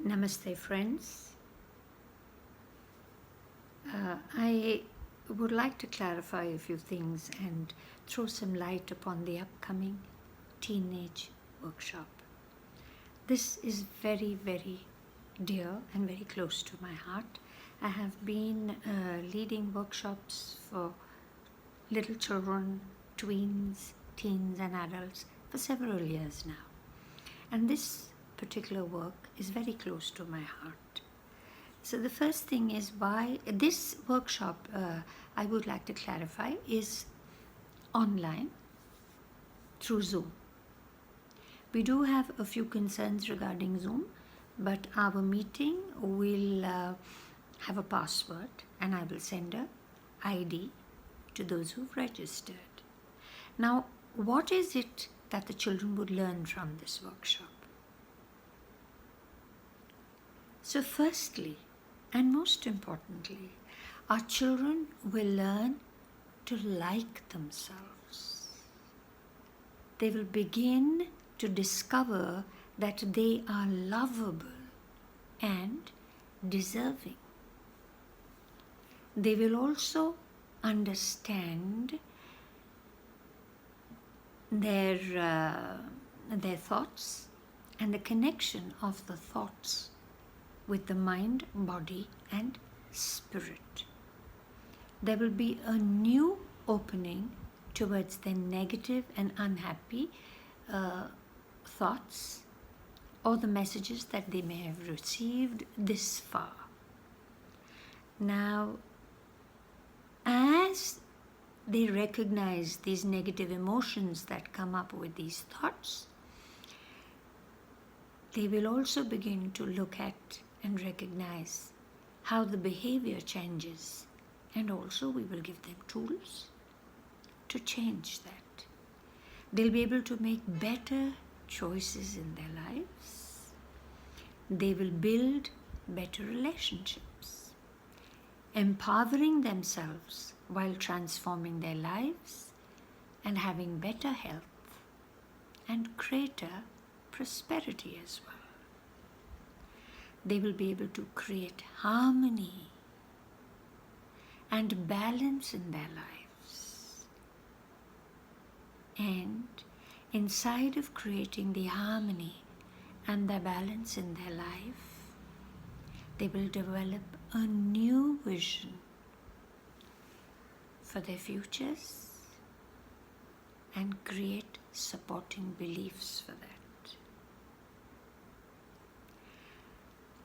Namaste, friends. I would like to clarify a few things and throw some light upon the upcoming teenage workshop. This is very, very dear and very close to my heart. I have been leading workshops for little children, tweens, teens, and adults for several years now. And this particular work is very close to my heart. So the first thing is why this workshop, I would like to clarify, is online through Zoom. We do have a few concerns regarding Zoom, but our meeting will have a password and I will send a ID to those who've registered. Now, what is it that the children would learn from this workshop? So firstly, and most importantly, our children will learn to like themselves. They will begin to discover that they are lovable and deserving. They will also understand their thoughts and the connection of the thoughts with the mind, body, and spirit. There will be a new opening towards their negative and unhappy thoughts or the messages that they may have received this far. Now, as they recognize these negative emotions that come up with these thoughts, they will also begin to look at and recognize how the behavior changes, and also we will give them tools to change that. They'll be able to make better choices in their lives. They will build better relationships, empowering themselves while transforming their lives and having better health and greater prosperity as well. They will be able to create harmony and balance in their lives. And inside of creating the harmony and the balance in their life, they will develop a new vision for their futures and create supporting beliefs for that.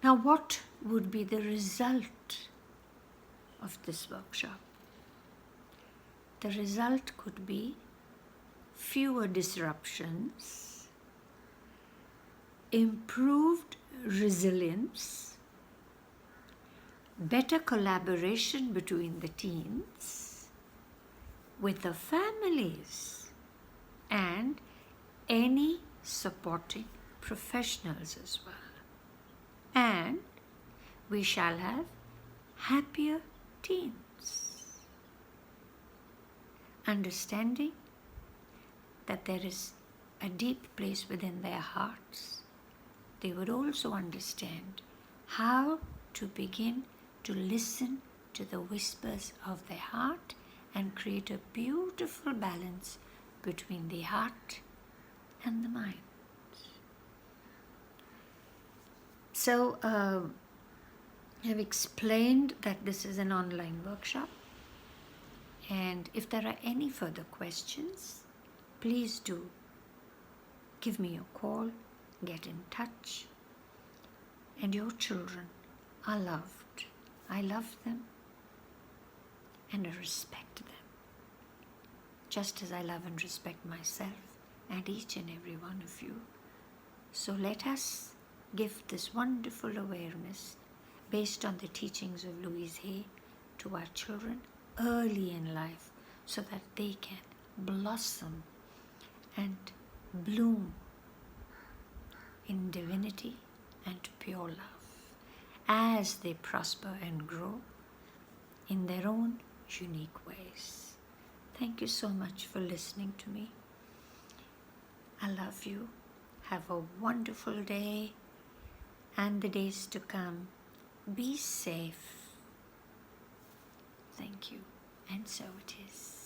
Now, what would be the result of this workshop? The result could be fewer disruptions, improved resilience, better collaboration between the teens, with the families, and any supporting professionals as well. And we shall have happier teens. Understanding that there is a deep place within their hearts, they would also understand how to begin to listen to the whispers of their heart and create a beautiful balance between the heart and the mind. So, I've explained that this is an online workshop, and if there are any further questions, please do give me a call, get in touch. And your children are loved. I love them and I respect them, just as I love and respect myself and each and every one of you. So let us give this wonderful awareness based on the teachings of Louise Hay to our children early in life so that they can blossom and bloom in divinity and pure love as they prosper and grow in their own unique ways. Thank you so much for listening to me. I love you. Have a wonderful day and the days to come. Be safe. Thank you. And so it is.